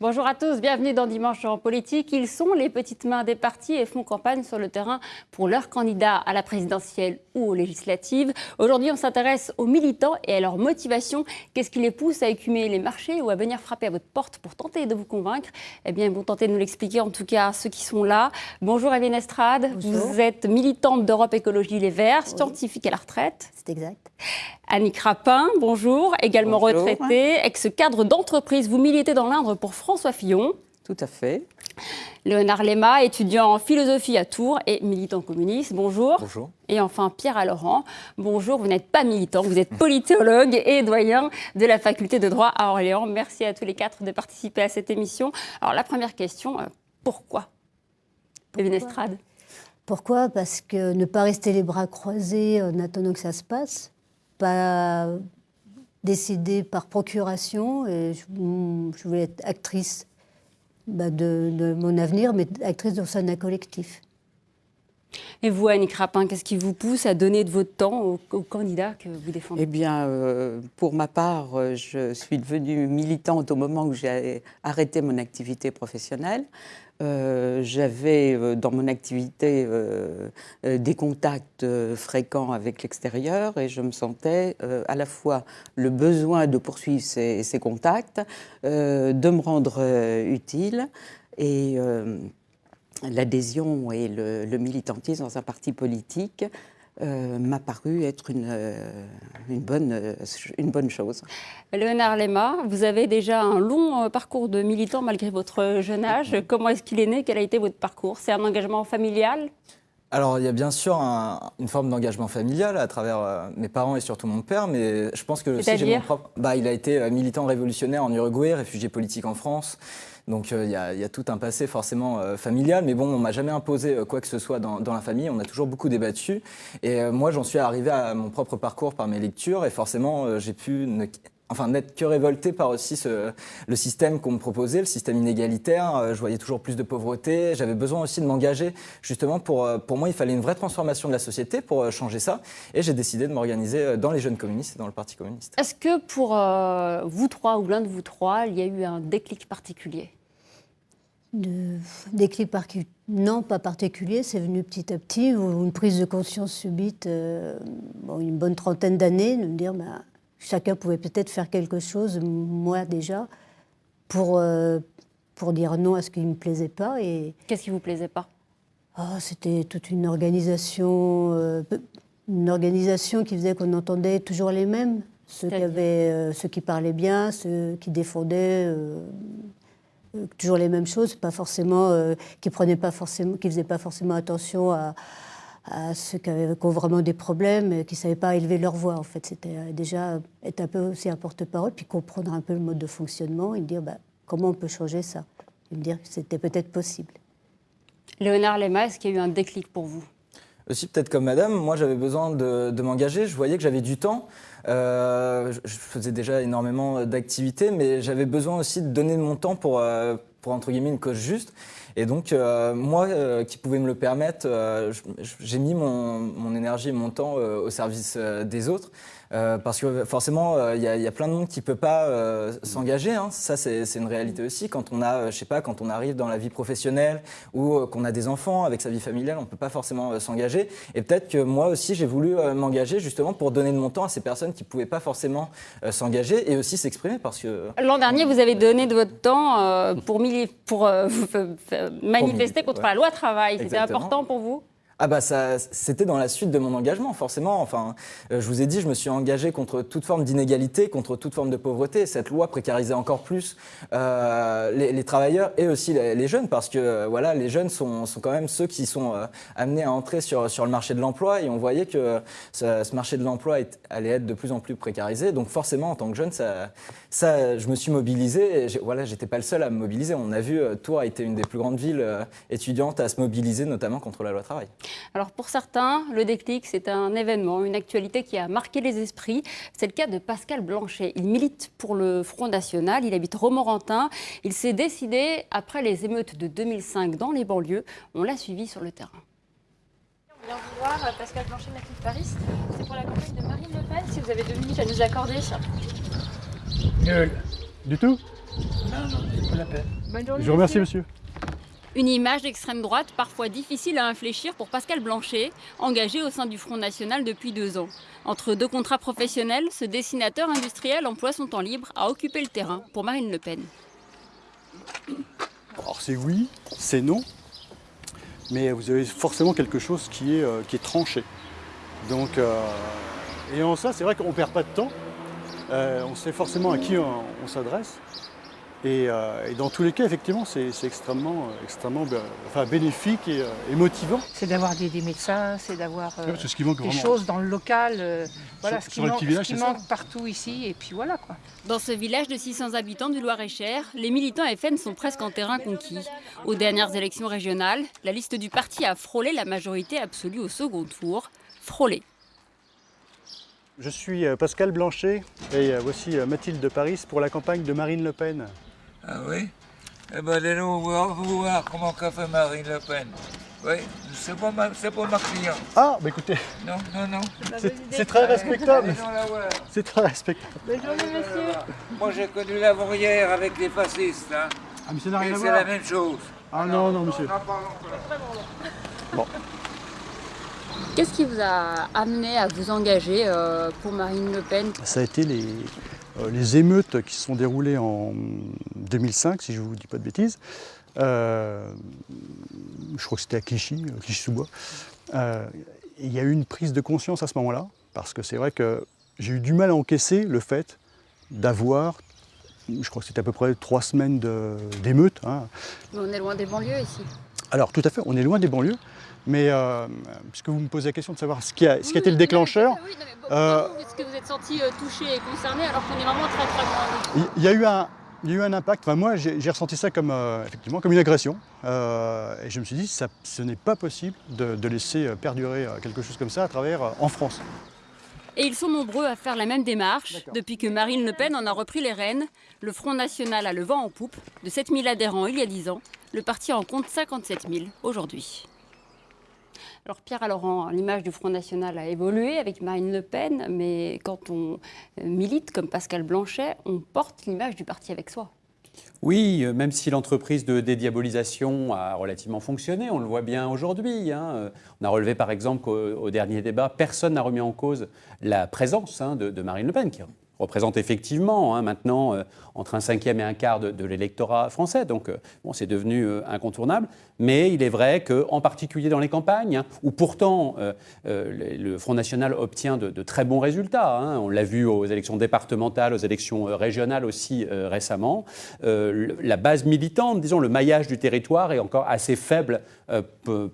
Bonjour à tous, bienvenue dans Dimanche en politique. Ils sont les petites mains des partis et font campagne sur le terrain pour leurs candidats à la présidentielle ou aux législatives. Aujourd'hui, on s'intéresse aux militants et à leur motivation. Qu'est-ce qui les pousse à écumer les marchés ou à venir frapper à votre porte pour tenter de vous convaincre? Eh bien, ils vont tenter de nous l'expliquer, en tout cas ceux qui sont là. Bonjour Evelyne Estrade, bonjour. Vous êtes militante d'Europe Écologie Les Verts, scientifique à la retraite. C'est exact. Annick Rapin, bonjour, également Bonjour. retraitée, ex-cadre d'entreprise. Vous militez dans l'Indre pour François Fillon. Tout à fait. Léonard Lema, étudiant en philosophie à Tours et militant communiste. Bonjour. Bonjour. Et enfin Pierre Allaurent. Bonjour, vous n'êtes pas militant, vous êtes politologue et doyen de la faculté de droit à Orléans. Merci à tous les quatre de participer à cette émission. Alors la première question, pourquoi Evelyne Estrade? Pourquoi? Parce que ne pas rester les bras croisés en attendant que ça se passe, pas décider par procuration. Et je voulais être actrice de mon avenir, mais actrice au sein d'un collectif. Et vous, Annick Rapin, qu'est-ce qui vous pousse à donner de votre temps aux candidats que vous défendez? Eh bien, pour ma part, je suis devenue militante au moment où j'ai arrêté mon activité professionnelle. J'avais dans mon activité des contacts fréquents avec l'extérieur et je me sentais à la fois le besoin de poursuivre ces contacts, de me rendre utile et l'adhésion et le militantisme dans un parti politique m'a paru être une bonne chose. Léonard Lema, vous avez déjà un long parcours de militant malgré votre jeune âge. Comment est-ce qu'il est né? Quel a été votre parcours? C'est un engagement familial? Alors, il y a bien sûr une forme d'engagement familial à travers mes parents et surtout mon père, mais je pense que aussi j'ai mon propre... il a été militant révolutionnaire en Uruguay, réfugié politique en France. Donc il y a tout un passé forcément familial, mais bon, on m'a jamais imposé quoi que ce soit dans la famille, on a toujours beaucoup débattu. Et moi, j'en suis arrivé à mon propre parcours par mes lectures, et forcément, j'ai pu n'être que révolté par aussi le système qu'on me proposait, le système inégalitaire. Je voyais toujours plus de pauvreté, j'avais besoin aussi de m'engager. Justement, pour moi, il fallait une vraie transformation de la société pour changer ça, et j'ai décidé de m'organiser dans les jeunes communistes et dans le Parti communiste. Est-ce que pour vous trois, ou l'un de vous trois, il y a eu un déclic particulier? Déclic particulier? Non, pas particulier. C'est venu petit à petit, une prise de conscience subite, une bonne trentaine d'années, de me dire chacun pouvait peut-être faire quelque chose, moi déjà, pour dire non à ce qui ne me plaisait pas. Qu'est-ce qui ne vous plaisait pas? C'était toute une organisation qui faisait qu'on entendait toujours les mêmes. Ceux qui parlaient bien, ceux qui défendaient... toujours les mêmes choses, pas forcément, qui faisaient pas forcément attention à ceux qui ont vraiment des problèmes, qui ne savaient pas élever leur voix. En fait, c'était déjà être un peu aussi un porte-parole, puis comprendre un peu le mode de fonctionnement et me dire comment on peut changer ça. Et me dire que c'était peut-être possible. Léonard Lema, est-ce qu'il y a eu un déclic pour vous? Aussi, peut-être comme madame, moi j'avais besoin de m'engager, je voyais que j'avais du temps. Je faisais déjà énormément d'activités, mais j'avais besoin aussi de donner de mon temps pour entre guillemets, une cause juste. Et donc, moi, qui pouvais me le permettre, j'ai mis mon énergie et mon temps au service des autres. Parce que forcément, il y a plein de monde qui ne peut pas s'engager. Hein. Ça, c'est une réalité aussi. Quand on a, quand on arrive dans la vie professionnelle ou qu'on a des enfants avec sa vie familiale, on ne peut pas forcément s'engager. Et peut-être que moi aussi, j'ai voulu m'engager justement pour donner de mon temps à ces personnes qui ne pouvaient pas forcément s'engager et aussi s'exprimer. Parce que l'an dernier, vous avez donné de votre temps pour manifester contre la loi travail. C'était important pour vous? C'était dans la suite de mon engagement, forcément. Enfin, je vous ai dit, je me suis engagé contre toute forme d'inégalité, contre toute forme de pauvreté. Cette loi précarisait encore plus les travailleurs et aussi les jeunes, parce que les jeunes sont quand même ceux qui sont amenés à entrer sur le marché de l'emploi, et on voyait que ce marché de l'emploi allait être de plus en plus précarisé. Donc forcément, en tant que jeune, je me suis mobilisé. Et j'étais pas le seul à me mobiliser. On a vu, Tours a été une des plus grandes villes étudiantes à se mobiliser, notamment contre la loi travail. Alors pour certains, le déclic, c'est un événement, une actualité qui a marqué les esprits. C'est le cas de Pascal Blanchet. Il milite pour le Front National, il habite Romorantin. Il s'est décidé après les émeutes de 2005 dans les banlieues. On l'a suivi sur le terrain. On vient vous voir, Pascal Blanchet de la Ville Paris. C'est pour la campagne de Marine Le Pen, si vous avez 2 minutes à nous accorder. Nul. Du tout. Bonne journée. Je vous remercie, monsieur. Une image d'extrême droite parfois difficile à infléchir pour Pascal Blanchet, engagé au sein du Front National depuis 2 ans. Entre 2 contrats professionnels, ce dessinateur industriel emploie son temps libre à occuper le terrain pour Marine Le Pen. Alors c'est oui, c'est non, mais vous avez forcément quelque chose qui est tranché. Donc, et en ça, c'est vrai qu'on ne perd pas de temps. On sait forcément à qui on s'adresse. Et dans tous les cas, effectivement, c'est extrêmement bénéfique et motivant. C'est d'avoir des médecins, c'est d'avoir C'est ce qui manque des vraiment. choses dans le local. Voilà, Sur les petits villages, ce qui c'est ça. manque partout ici, et puis voilà quoi. Dans ce village de 600 habitants du Loir-et-Cher, les militants FN sont presque en terrain conquis. Aux dernières élections régionales, la liste du parti a frôlé la majorité absolue au second tour. Frôlé. Je suis Pascal Blanchet et voici Mathilde de Paris pour la campagne de Marine Le Pen. Ah oui? Eh bien, allez-nous voir comment qu'a fait Marine Le Pen. Oui, c'est pas ma cliente. Ah, bah écoutez, Non. c'est très respectable. Allez-nous la voir. C'est très respectable. Bonne journée, monsieur. Moi, j'ai connu la Fourrière avec les fascistes. Hein. Ah, mais ça n'a rien Et à c'est voir. la même chose. Ah non, monsieur. N'en parlons pas. Qu'est-ce qui vous a amené à vous engager pour Marine Le Pen? Ça a été les émeutes qui se sont déroulées en 2005, si je ne vous dis pas de bêtises. Je crois que c'était à Clichy-sous-Bois. Il y a eu une prise de conscience à ce moment-là, parce que c'est vrai que j'ai eu du mal à encaisser le fait d'avoir, je crois que c'était à peu près 3 semaines d'émeutes. Hein. Mais on est loin des banlieues ici. Alors tout à fait, on est loin des banlieues, mais puisque vous me posez la question de savoir ce qui a été le déclencheur, Est-ce que vous êtes senti touché et concerné alors qu'on est vraiment très très loin? il y a eu un impact. Enfin, moi, j'ai ressenti ça comme, effectivement, comme une agression. Et je me suis dit, ce n'est pas possible de laisser perdurer quelque chose comme ça à travers en France. Et ils sont nombreux à faire la même démarche. Depuis que Marine Le Pen en a repris les rênes, le Front National a le vent en poupe. De 7 000 adhérents il y a 10 ans, le parti en compte 57 000 aujourd'hui. Alors Pierre Laurent, l'image du Front National a évolué avec Marine Le Pen, mais quand on milite comme Pascal Blanchet, on porte l'image du parti avec soi. Oui, même si l'entreprise de dédiabolisation a relativement fonctionné, on le voit bien aujourd'hui. Hein. On a relevé par exemple qu'au dernier débat, personne n'a remis en cause la présence de Marine Le Pen, qui représente effectivement maintenant entre un 5e et un quart de l'électorat français. Donc bon, c'est devenu incontournable. Mais il est vrai qu'en particulier dans les campagnes, où pourtant le Front National obtient de très bons résultats, hein. On l'a vu aux élections départementales, aux élections régionales aussi récemment, la base militante, disons le maillage du territoire est encore assez faible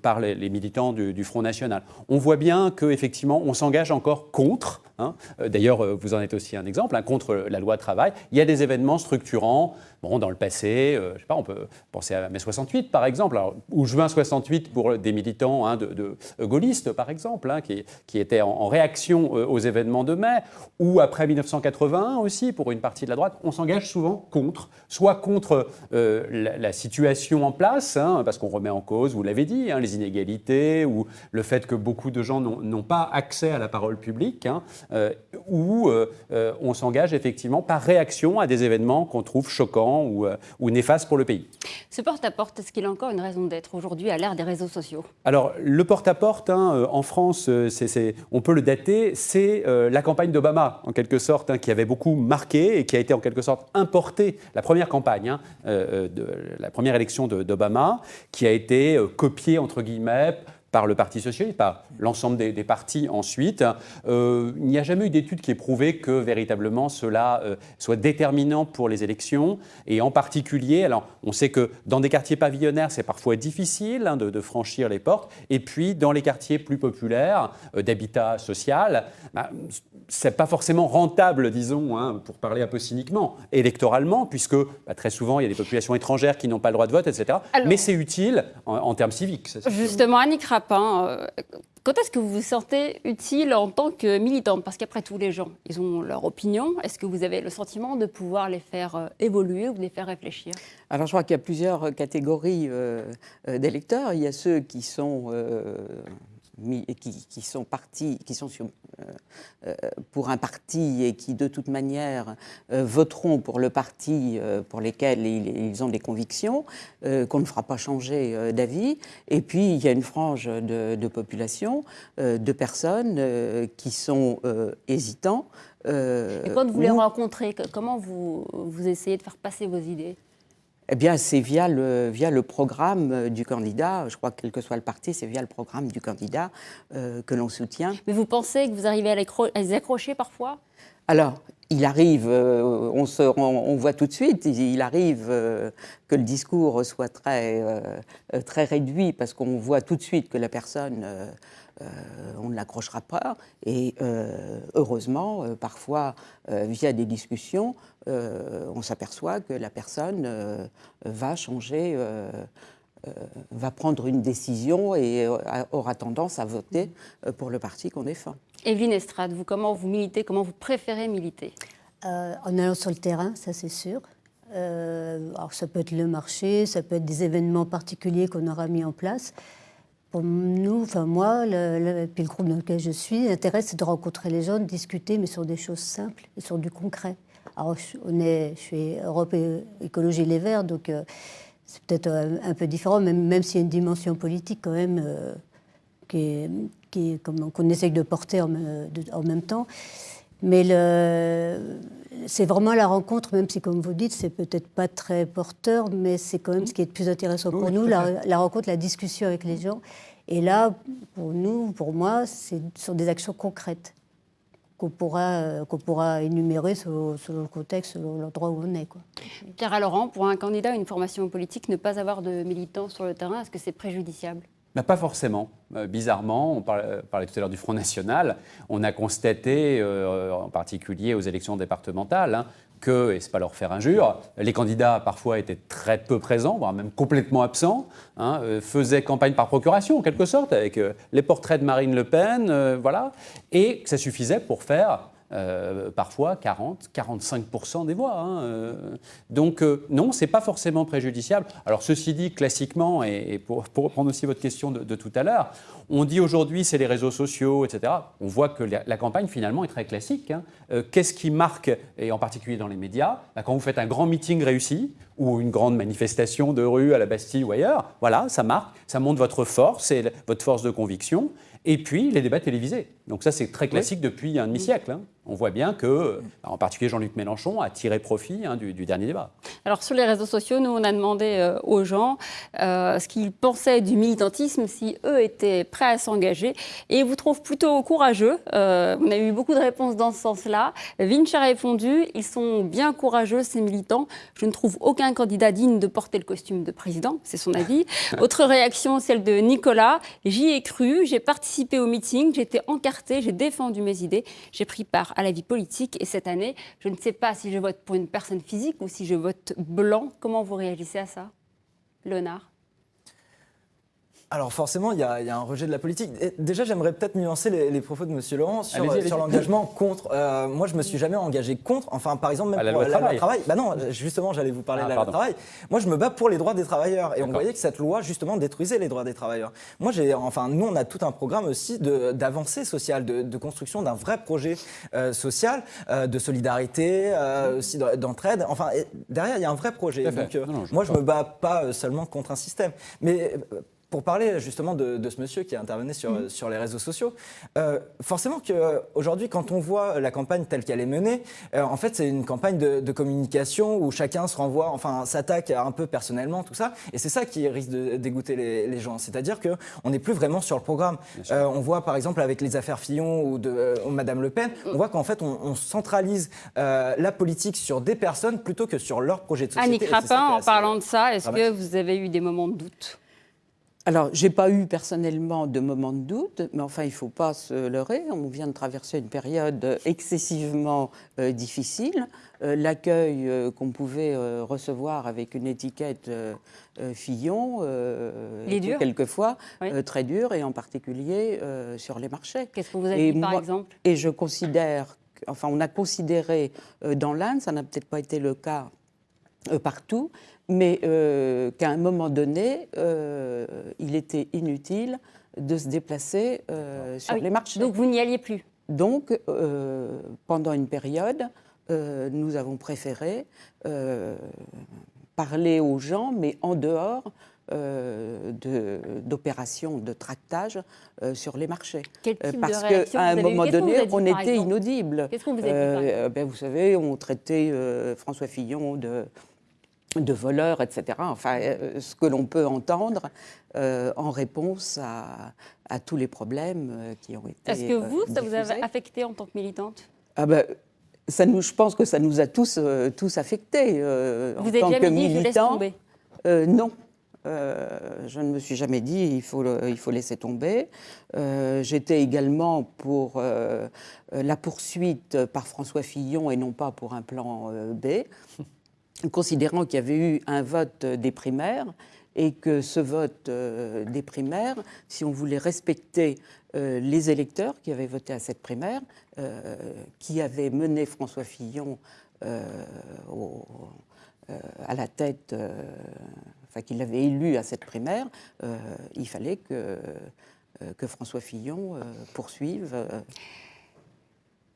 par les militants du Front National. On voit bien qu'effectivement on s'engage encore contre. Hein. D'ailleurs, vous en êtes aussi un exemple, hein, contre la loi travail. Il y a des événements structurants. Bon, dans le passé, je sais pas, on peut penser à mai 68 par exemple, alors, ou juin 68 pour des militants de gaullistes par exemple, hein, qui étaient en réaction aux événements de mai, ou après 1981 aussi pour une partie de la droite. On s'engage souvent contre, soit contre la situation en place, hein, parce qu'on remet en cause, vous l'avez dit, hein, les inégalités ou le fait que beaucoup de gens n'ont pas accès à la parole publique, hein, ou on s'engage effectivement par réaction à des événements qu'on trouve choquants ou néfastes pour le pays. Ce porte-à-porte, est-ce qu'il a encore une raison d'être aujourd'hui à l'ère des réseaux sociaux? Alors, le porte-à-porte, hein, en France, on peut le dater, c'est la campagne d'Obama, en quelque sorte, hein, qui avait beaucoup marqué et qui a été en quelque sorte importée, la première campagne, hein, la première élection d'Obama, qui a été copiée, entre guillemets, par le Parti socialiste, par l'ensemble des partis ensuite. Il n'y a jamais eu d'étude qui ait prouvé que véritablement cela soit déterminant pour les élections. Et en particulier, alors on sait que dans des quartiers pavillonnaires, c'est parfois difficile hein, de franchir les portes. Et puis dans les quartiers plus populaires, d'habitat social, c'est pas forcément rentable, disons, hein, pour parler un peu cyniquement, électoralement, puisque très souvent il y a des populations étrangères qui n'ont pas le droit de vote, etc. Alors, mais c'est utile en termes civiques. Ça, justement, Annick Rapin, quand est-ce que vous vous sentez utile en tant que militante? Parce qu'après tout, les gens, ils ont leur opinion. Est-ce que vous avez le sentiment de pouvoir les faire évoluer ou de les faire réfléchir? Alors je crois qu'il y a plusieurs catégories d'électeurs. Il y a ceux qui sont qui sont pour un parti et qui de toute manière voteront pour le parti pour lesquels ils ont des convictions, qu'on ne fera pas changer d'avis. Et puis il y a une frange de population, de personnes qui sont hésitants. Et quand vous les rencontrez, comment vous essayez de faire passer vos idées ? Eh bien, c'est via le programme du candidat. Je crois que quel que soit le parti, c'est via le programme du candidat que l'on soutient. Mais vous pensez que vous arrivez à les accrocher parfois ? Alors, il arrive, on voit tout de suite, il arrive que le discours soit très réduit parce qu'on voit tout de suite que la personne, on ne l'accrochera pas. Et heureusement, parfois, via des discussions, on s'aperçoit que la personne va changer, va prendre une décision et aura tendance à voter pour le parti qu'on défend. Evelyne Estrade, vous, comment vous militez, comment vous préférez militer ? En allant sur le terrain, ça c'est sûr. Alors ça peut être le marché, ça peut être des événements particuliers qu'on aura mis en place. Pour nous, enfin moi, puis le groupe dans lequel je suis, l'intérêt c'est de rencontrer les gens, de discuter, mais sur des choses simples et sur du concret. Alors je suis Europe Écologie Les Verts, donc c'est peut-être un peu différent, même s'il y a une dimension politique quand même qu'on essaye de porter en même temps. Mais c'est vraiment la rencontre, même si, comme vous dites, c'est peut-être pas très porteur, mais c'est quand même ce qui est le plus intéressant pour nous, la rencontre, la discussion avec les gens. Et là, pour moi, c'est sur des actions concrètes qu'on pourra énumérer selon le contexte, selon l'endroit où on est, quoi. Pierre Laurent, pour un candidat à une formation politique, ne pas avoir de militants sur le terrain, est-ce que c'est préjudiciable ? Pas forcément. Bizarrement, on parlait tout à l'heure du Front National, on a constaté, en particulier aux élections départementales, que, et ce n'est pas leur faire injure, les candidats parfois étaient très peu présents, voire même complètement absents, faisaient campagne par procuration en quelque sorte, avec les portraits de Marine Le Pen, voilà, et ça suffisait pour faire parfois 40-45% des voix. Donc non, ce n'est pas forcément préjudiciable. Alors ceci dit, classiquement, et pour reprendre aussi votre question de tout à l'heure, on dit aujourd'hui c'est les réseaux sociaux, etc. On voit que la campagne finalement est très classique. Qu'est-ce qui marque, et en particulier dans les médias, quand vous faites un grand meeting réussi ou une grande manifestation de rue à la Bastille ou ailleurs, voilà, ça marque, ça montre votre force et votre force de conviction. Et puis, les débats télévisés. Donc ça, c'est très classique depuis un demi-siècle. On voit bien que, en particulier Jean-Luc Mélenchon, a tiré profit du dernier débat. Alors, sur les réseaux sociaux, nous, on a demandé aux gens ce qu'ils pensaient du militantisme, si eux étaient prêts à s'engager. Et ils vous trouvent plutôt courageux. On a eu beaucoup de réponses dans ce sens-là. Vinci a répondu, ils sont bien courageux, ces militants. Je ne trouve aucun candidat digne de porter le costume de président. C'est son avis. Autre réaction, celle de Nicolas. J'y ai cru, j'ai participé au meeting, j'étais encarté, j'ai défendu mes idées, j'ai pris part à la vie politique. Et cette année, je ne sais pas si je vote pour une personne physique ou si je vote blanc. Comment vous réagissez à ça, Léonard ? Alors forcément, il y a un rejet de la politique. Et déjà, j'aimerais peut-être nuancer les propos de M. Laurent sur l'engagement contre. Moi, je ne me suis jamais engagé contre. Enfin, par exemple, même la pour loi la loi travail. travail. Non, justement, j'allais vous parler de la loi travail. Moi, je me bats pour les droits des travailleurs. Et on voyait que cette loi, justement, détruisait les droits des travailleurs. Moi, nous, on a tout un programme aussi d'avancée sociale, de construction d'un vrai projet social, de solidarité, aussi d'entraide. Enfin, derrière, il y a un vrai projet. Donc, moi, je ne me bats pas seulement contre un système. Mais pour parler justement de ce monsieur qui a intervenu sur les réseaux sociaux, forcément qu'aujourd'hui, quand on voit la campagne telle qu'elle est menée, en fait, c'est une campagne de communication où chacun se renvoie, enfin, s'attaque un peu personnellement, tout ça. Et c'est ça qui risque de dégoûter les gens. C'est-à-dire qu'on n'est plus vraiment sur le programme. On voit, par exemple, avec les affaires Fillon ou de Madame Le Pen, on voit qu'en fait, on centralise la politique sur des personnes plutôt que sur leur projet de société. Annick Rapin, en parlant de ça, est-ce que vous avez eu des moments de doute ? Alors, je n'ai pas eu personnellement de moment de doute, mais enfin, il ne faut pas se leurrer. On vient de traverser une période excessivement difficile. L'accueil qu'on pouvait recevoir avec une étiquette Fillon était quelquefois très dur, et en particulier sur les marchés. Qu'est-ce qu'on vous a dit, par exemple ? Et je considère, on a considéré dans l'Ain, ça n'a peut-être pas été le cas partout, mais qu'à un moment donné, il était inutile de se déplacer sur les marchés. Donc vous n'y alliez plus? Donc, pendant une période, nous avons préféré parler aux gens, mais en dehors d'opérations de tractage sur les marchés. Quel type de parce réaction qu'à un vous avez eu? moment Qu'est-ce qu'on vous a donné, dit, on par était exemple inaudible. Qu'est-ce qu'on vous a dit, par exemple Vous savez, on traitait François Fillon de voleur, etc. Enfin, ce que l'on peut entendre en réponse à tous les problèmes qui ont été Est-ce que vous, ça vous a diffusés. affecté en tant que militante? Je pense que ça nous a tous affectés. En Vous êtes tant que jamais dit, je laisse militants, tomber? non. Je ne me suis jamais dit il faut laisser tomber. J'étais également pour la poursuite par François Fillon et non pas pour un plan B, considérant qu'il y avait eu un vote des primaires et que ce vote des primaires, si on voulait respecter les électeurs qui avaient voté à cette primaire, qui avaient mené François Fillon à la tête, qui l'avait élu à cette primaire, il fallait que François Fillon poursuive.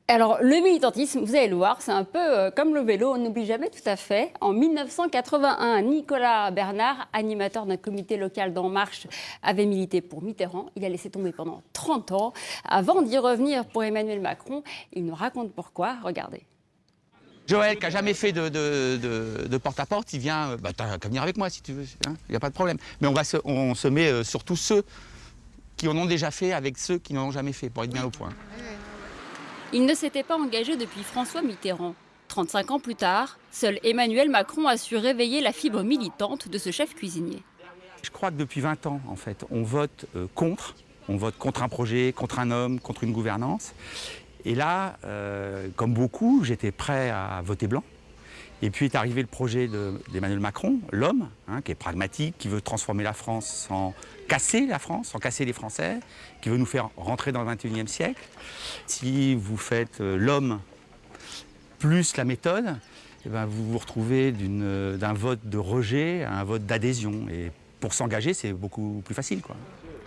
Alors, le militantisme, vous allez le voir, c'est un peu comme le vélo, on n'oublie jamais tout à fait. En 1981, Nicolas Bernard, animateur d'un comité local d'En Marche, avait milité pour Mitterrand. Il a laissé tomber pendant 30 ans. Avant d'y revenir pour Emmanuel Macron, il nous raconte pourquoi. Regardez. Joël, qui n'a jamais fait de porte-à-porte, il vient, t'as qu'à venir avec moi si tu veux, il n'y a pas de problème. Mais on se met sur tous ceux qui en ont déjà fait avec ceux qui n'en ont jamais fait, pour être bien au point. Il ne s'était pas engagé depuis François Mitterrand. 35 ans plus tard, seul Emmanuel Macron a su réveiller la fibre militante de ce chef cuisinier. Je crois que depuis 20 ans, en fait, on vote contre. On vote contre un projet, contre un homme, contre une gouvernance. Et là, comme beaucoup, j'étais prêt à voter blanc. Et puis est arrivé le projet d'Emmanuel Macron, l'homme, qui est pragmatique, qui veut transformer la France sans casser la France, sans casser les Français, qui veut nous faire rentrer dans le XXIe siècle. Si vous faites l'homme plus la méthode, vous vous retrouvez d'un vote de rejet à un vote d'adhésion. Et pour s'engager, c'est beaucoup plus facile, quoi.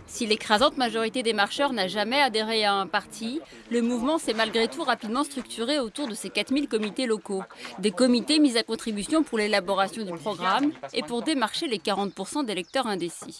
Si l'écrasante majorité des marcheurs n'a jamais adhéré à un parti, le mouvement s'est malgré tout rapidement structuré autour de ces 4000 comités locaux. Des comités mis à contribution pour l'élaboration du programme et pour démarcher les 40% d'électeurs indécis.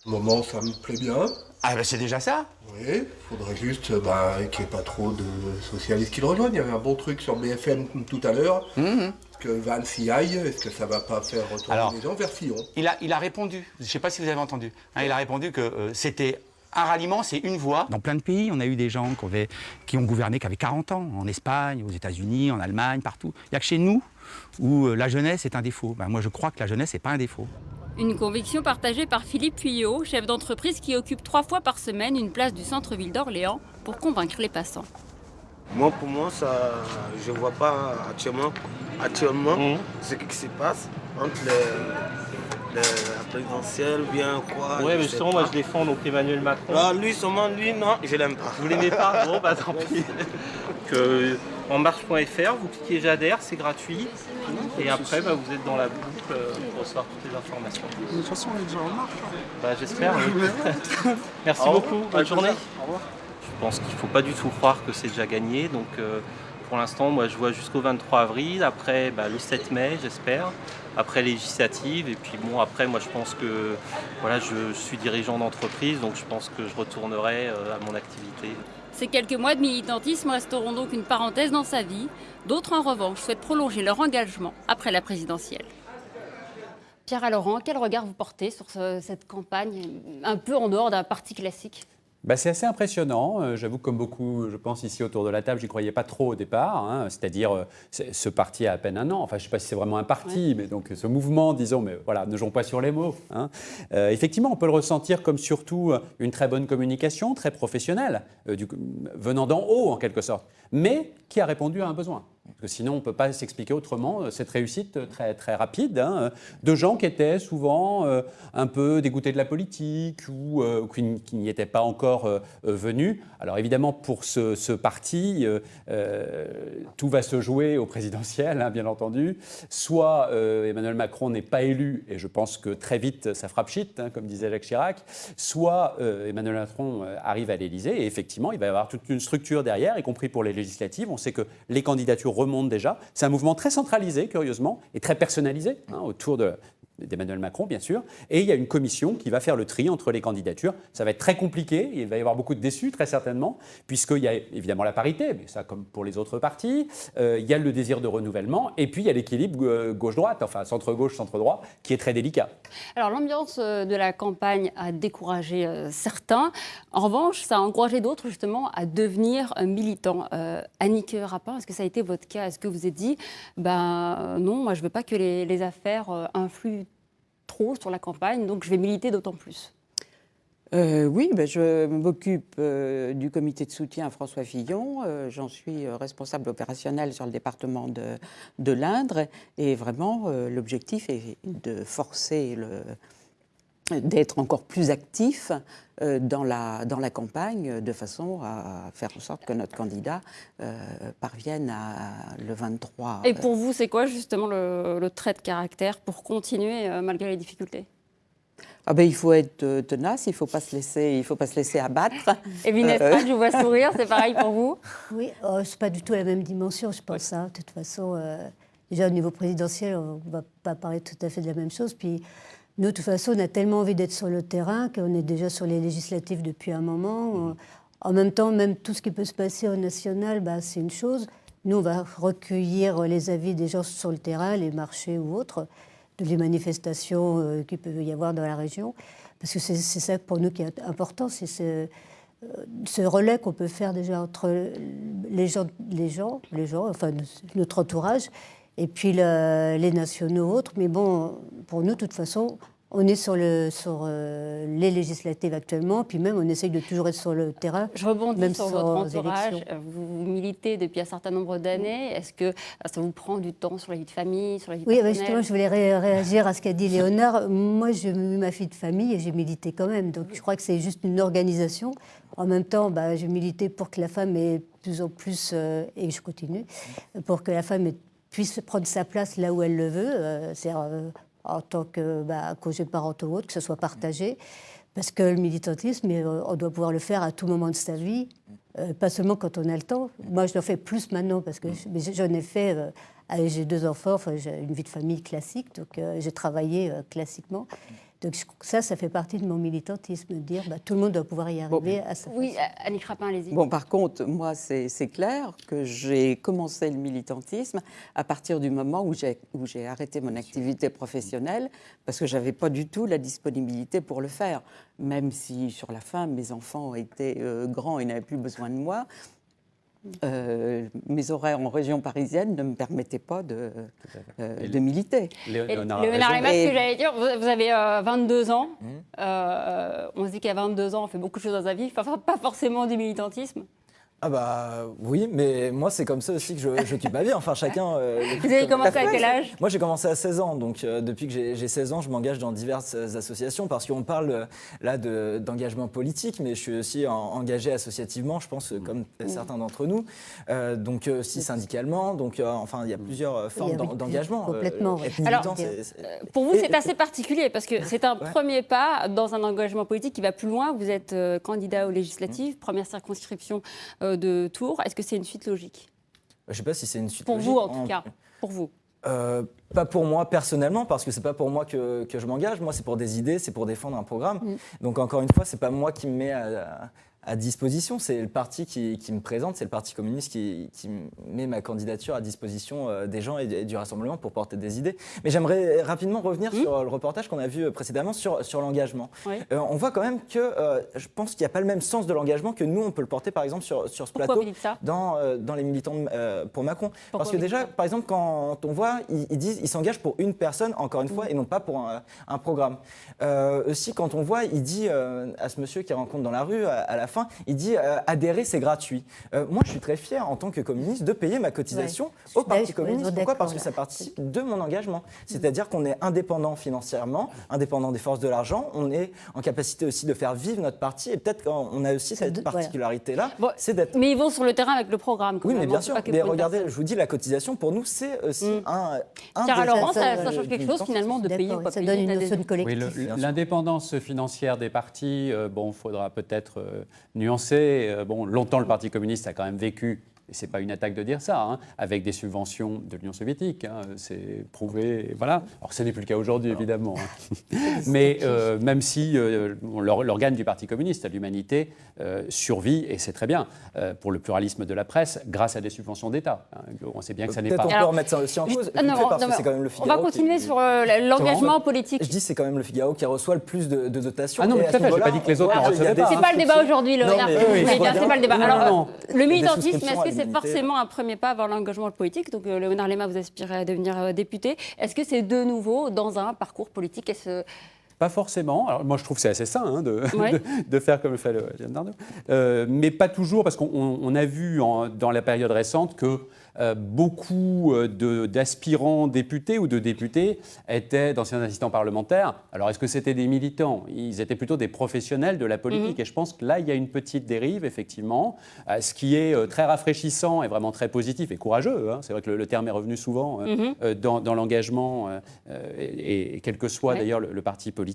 Au moment, ça me plaît bien. Ah c'est déjà ça. Oui, il faudrait juste qu'il n'y ait pas trop de socialistes qui le rejoignent. Il y avait un bon truc sur BFM tout à l'heure. Est-ce que Valls y aille? Est-ce que ça ne va pas faire retourner les gens vers Fillon? Il a répondu, je ne sais pas si vous avez entendu, il a répondu que c'était un ralliement, c'est une voix. Dans plein de pays, on a eu des gens qui ont gouverné, qui avaient 40 ans, en Espagne, aux États-Unis, en Allemagne, partout. Il n'y a que chez nous où la jeunesse est un défaut. Moi, je crois que la jeunesse n'est pas un défaut. Une conviction partagée par Philippe Puyot, chef d'entreprise qui occupe 3 fois par semaine une place du centre-ville d'Orléans pour convaincre les passants. Pour moi, je ne vois pas actuellement ce qui se passe entre la présidentielle, bien quoi. Oui, mais justement, moi je défends donc Emmanuel Macron. Lui, non, je l'aime pas. Vous l'aimez pas? Bon, tant pis. En marche.fr, vous cliquez j'adhère, c'est gratuit. Et après, vous êtes dans la boucle pour recevoir toutes les informations. De toute façon, on est déjà en marche. J'espère. Merci beaucoup, bonne journée. Au revoir. Je pense qu'il ne faut pas du tout croire que c'est déjà gagné. Donc pour l'instant, moi je vois jusqu'au 23 avril, après le 7 mai, j'espère, après législative. Et puis après, moi je pense que je suis dirigeant d'entreprise, donc je pense que je retournerai à mon activité. Ces quelques mois de militantisme resteront donc une parenthèse dans sa vie. D'autres, en revanche, souhaitent prolonger leur engagement après la présidentielle. Pierre Laurent, quel regard vous portez sur cette campagne, un peu en dehors d'un parti classique ? C'est assez impressionnant. J'avoue que comme beaucoup, je pense, ici autour de la table, je n'y croyais pas trop au départ. C'est-à-dire, ce parti a à peine un an. Enfin, je ne sais pas si c'est vraiment un parti, mais donc ce mouvement, disons, mais voilà, ne jouons pas sur les mots. Effectivement, on peut le ressentir comme surtout une très bonne communication, très professionnelle, venant d'en haut en quelque sorte, mais qui a répondu à un besoin. Parce que sinon, on ne peut pas s'expliquer autrement cette réussite très, très rapide de gens qui étaient souvent un peu dégoûtés de la politique ou qui n'y étaient pas encore venus. Alors évidemment, pour ce parti, tout va se jouer au présidentiel, bien entendu. Soit Emmanuel Macron n'est pas élu, et je pense que très vite, ça fera pchit, comme disait Jacques Chirac, soit Emmanuel Macron arrive à l'Élysée, et effectivement, il va y avoir toute une structure derrière, y compris pour les législatives. On sait que les candidatures remontent déjà. C'est un mouvement très centralisé, curieusement, et très personnalisé, autour d'Emmanuel Macron, bien sûr. Et il y a une commission qui va faire le tri entre les candidatures. Ça va être très compliqué. Il va y avoir beaucoup de déçus, très certainement, puisqu'il y a évidemment la parité, mais ça, comme pour les autres partis. Il y a le désir de renouvellement. Et puis, il y a l'équilibre gauche-droite, enfin centre-gauche, centre-droit, qui est très délicat. Alors, l'ambiance de la campagne a découragé certains. En revanche, ça a encouragé d'autres, justement, à devenir militants. Annick Rapin, est-ce que ça a été votre cas? Est-ce que vous vous êtes dit, non, moi, je ne veux pas que les affaires influent trop sur la campagne, donc je vais militer d'autant plus? Oui, je m'occupe du comité de soutien à François Fillon. J'en suis responsable opérationnel sur le département de l'Indre. Et vraiment, l'objectif est de forcer d'être encore plus actif dans la campagne, de façon à faire en sorte que notre candidat parvienne le 23. Et pour vous, c'est quoi justement le trait de caractère pour continuer malgré les difficultés? Il faut être tenace, il ne faut pas se laisser abattre. Et Vinette, je vous vois sourire, c'est pareil pour vous? Oui, c'est pas du tout la même dimension, je pense. De toute façon, déjà au niveau présidentiel, on ne va pas parler tout à fait de la même chose. Puis nous, de toute façon, on a tellement envie d'être sur le terrain qu'on est déjà sur les législatives depuis un moment. En même temps, même tout ce qui peut se passer au national, c'est une chose. Nous, on va recueillir les avis des gens sur le terrain, les marchés ou autres, les manifestations qu'il peut y avoir dans la région. Parce que c'est ça pour nous qui est important, c'est ce relais qu'on peut faire déjà entre les gens, enfin notre entourage, et puis les nationaux autres. Mais bon, pour nous, de toute façon, on est sur les législatives actuellement, puis même on essaye de toujours être sur le terrain. Je rebondis même sur votre entourage. Élections. Vous militez depuis un certain nombre d'années. Est-ce que ça vous prend du temps sur la vie de famille, sur la vie Oui, personnelle? justement, je voulais réagir à ce qu'a dit Léonard. Moi, j'ai eu ma fille de famille et j'ai milité quand même. Donc, je crois que c'est juste une organisation. En même temps, j'ai milité pour que la femme ait de plus en plus, et je continue, pour que la femme puisse prendre sa place là où elle le veut. C'est-à-dire en tant que congé parental ou autre, que ce soit partagé. Parce que le militantisme, on doit pouvoir le faire à tout moment de sa vie, pas seulement quand on a le temps. Moi, je le fais plus maintenant, parce que j'en ai fait... j'ai 2 enfants, j'ai une vie de famille classique, donc j'ai travaillé classiquement. Donc ça fait partie de mon militantisme, de dire tout le monde doit pouvoir y arriver à sa façon. Oui, Annick Rapin, allez-y. Par contre, moi, c'est clair que j'ai commencé le militantisme à partir du moment où j'ai arrêté mon activité professionnelle, parce que je n'avais pas du tout la disponibilité pour le faire. Même si, sur la fin, mes enfants étaient grands et n'avaient plus besoin de moi. Mes horaires en région parisienne ne me permettaient pas de militer. Léonard Lemaire, ce que j'allais dire, vous avez 22 ans. On se dit qu'à 22 ans, on fait beaucoup de choses dans sa vie, pas forcément du militantisme. Oui, mais moi c'est comme ça aussi que j'occupe ma vie, enfin chacun... Vous avez commencé à quel âge? Moi j'ai commencé à 16 ans, donc depuis que j'ai 16 ans, je m'engage dans diverses associations, parce qu'on parle là d'engagement politique, mais je suis aussi engagé associativement, je pense, comme certains d'entre nous, donc aussi syndicalement, donc enfin il y a plusieurs formes d'engagement. Complètement. Alors, pour vous c'est assez particulier, parce que c'est un premier pas dans un engagement politique qui va plus loin. Vous êtes candidat aux législatives, première circonscription de Tours. Est-ce que c'est une suite logique? Je ne sais pas si c'est une suite logique. Pour vous, en tout cas. Pour vous. Pas pour moi personnellement, parce que c'est pas pour moi que je m'engage. Moi, c'est pour des idées, c'est pour défendre un programme. Donc encore une fois, c'est pas moi qui me mets à disposition, c'est le parti qui me présente, c'est le Parti communiste qui met ma candidature à disposition des gens et du Rassemblement pour porter des idées. Mais j'aimerais rapidement revenir sur le reportage qu'on a vu précédemment sur l'engagement. Oui. On voit quand même que je pense qu'il n'y a pas le même sens de l'engagement que nous, on peut le porter par exemple sur ce plateau dans les militants pour Macron. Parce que déjà, par exemple, quand on voit, ils s'engagent pour une personne, encore une fois, et non pas pour un programme. Aussi, quand on voit, il dit à ce monsieur qu'il rencontre dans la rue, à la fin, il dit adhérer, c'est gratuit. Moi, je suis très fier en tant que communiste de payer ma cotisation au Parti communiste. Pourquoi ? Parce que ça participe de mon engagement. C'est-à-dire qu'on est indépendant financièrement, indépendant des forces de l'argent, on est en capacité aussi de faire vivre notre parti et peut-être qu'on a aussi cette particularité-là, c'est d'être... Mais ils vont sur le terrain avec le programme. Oui, mais bien sûr. Mais regardez, je vous dis, la cotisation, pour nous, c'est aussi un Car alors, ça change quelque chose finalement de payer ou pas ça payer. donne une notion de collectif. Oui, l'indépendance financière des partis, il faudra peut-être nuancer. Longtemps, le Parti communiste a quand même vécu, et ce n'est pas une attaque de dire ça, avec des subventions de l'Union soviétique. C'est prouvé, voilà. Alors, ce n'est plus le cas aujourd'hui, évidemment. Mais même si l'organe du Parti communiste, l'Humanité, survit, et c'est très bien, pour le pluralisme de la presse, grâce à des subventions d'État. On sait bien que ça n'est pas... Peut-être on peut remettre ça aussi en cause, parce que c'est quand même le Figaro. On va continuer sur l'engagement politique. Je dis c'est quand même le Figaro qui reçoit le plus de dotations. Ah non, mais tout à fait, je n'ai pas dit que les autres n'en recevaient pas. C'est pas le débat aujourd'hui, Léonard. C'est pas le débat. Alors, le militantisme, souscriptions est-ce que c'est à l'unité. forcément un premier pas vers l'engagement politique? Donc, Léonard Lema, vous aspirez à devenir député. Est-ce que c'est de nouveau dans un parcours politique? Pas forcément. Alors, moi, je trouve que c'est assez sain de faire comme le fait Yann Darnaud. Mais pas toujours, parce qu'on a vu dans la période récente que beaucoup d'aspirants députés ou de députés étaient d'anciens assistants parlementaires. Alors, est-ce que c'était des militants? Ils étaient plutôt des professionnels de la politique. Et je pense que là, il y a une petite dérive, effectivement, ce qui est très rafraîchissant et vraiment très positif et courageux. C'est vrai que le terme est revenu souvent dans l'engagement, et quel que soit d'ailleurs le parti politique.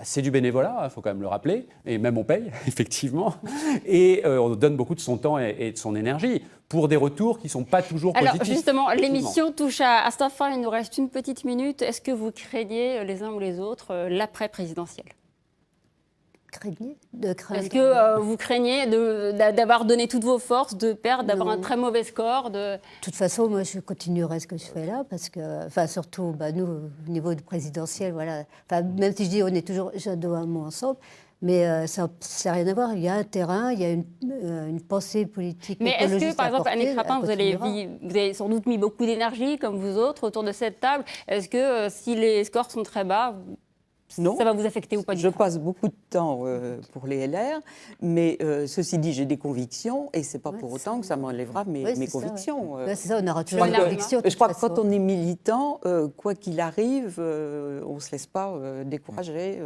C'est du bénévolat, il faut quand même le rappeler, et même on paye, effectivement. Et on donne beaucoup de son temps et de son énergie pour des retours qui ne sont pas toujours positifs. Alors justement, l'émission touche à sa fin, il nous reste une petite minute. Est-ce que vous craignez les uns ou les autres l'après-présidentiel? Est-ce que vous craignez d'avoir donné toutes vos forces, de perdre, d'avoir un très mauvais score De toute façon, moi, je continuerai ce que je fais là, parce que, surtout, nous, au niveau du présidentiel, voilà. Même si je dis on est toujours Jadot un mot ensemble, mais ça n'a rien à voir. Il y a un terrain, il y a une pensée politique. Mais est-ce que, par exemple, Annick Rapin, vous avez sans doute mis beaucoup d'énergie, comme vous autres, autour de cette table. Est-ce que si les scores sont très bas, non, ça va vous affecter ou pas du tout? Je passe beaucoup de temps pour les LR, mais ceci dit, j'ai des convictions et ce n'est pas pour autant que ça m'enlèvera mes convictions. C'est ça, on aura toujours des convictions. Je crois que quand on est militant, quoi qu'il arrive, on ne se laisse pas décourager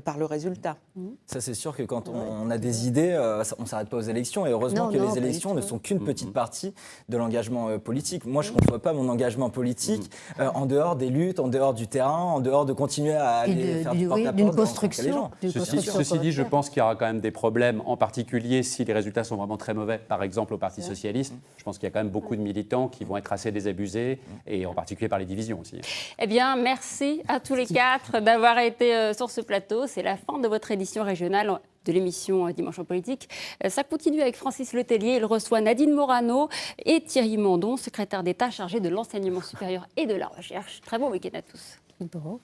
par le résultat. Ça, c'est sûr que quand on a des idées, on ne s'arrête pas aux élections. Et heureusement que les élections ne sont qu'une petite partie de l'engagement politique. Moi, je ne conçois pas mon engagement politique en dehors des luttes, en dehors du terrain, en dehors de continuer à aller faire du porte-à-porte, d'une construction. Ceci dit, je pense qu'il y aura quand même des problèmes, en particulier si les résultats sont vraiment très mauvais. Par exemple, au Parti socialiste, je pense qu'il y a quand même beaucoup de militants qui vont être assez désabusés, et en particulier par les divisions aussi. Eh bien, merci à tous les quatre d'avoir été sur ce plateau. C'est la fin de votre édition régionale de l'émission Dimanche en politique. Ça continue avec Francis Letellier. Il reçoit Nadine Morano et Thierry Mandon, secrétaire d'État chargé de l'enseignement supérieur et de la recherche. Très bon week-end à tous. Bon.